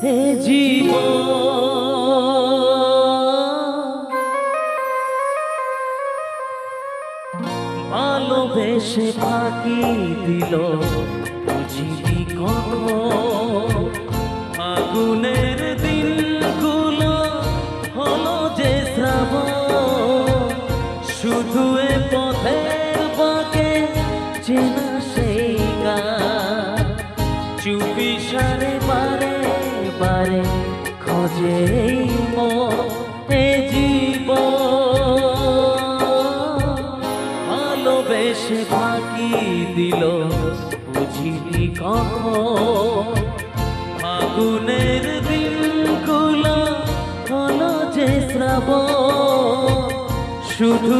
হে জীব ভালোবেসে ফাঁকি দিল বুঝিনি কখন আগুনের দিনগুলো হলো যে শ্রাবণ শুধু এ পথের বাঁকে চেনা সেই গান চুপি সারে বারে বারে খোঁজে মন এ জীবন ভালোবেসে ফাঁকি দিল বুঝিনি কখন আগুনের দিনগুলো হলো যে শ্রাবণ শুধু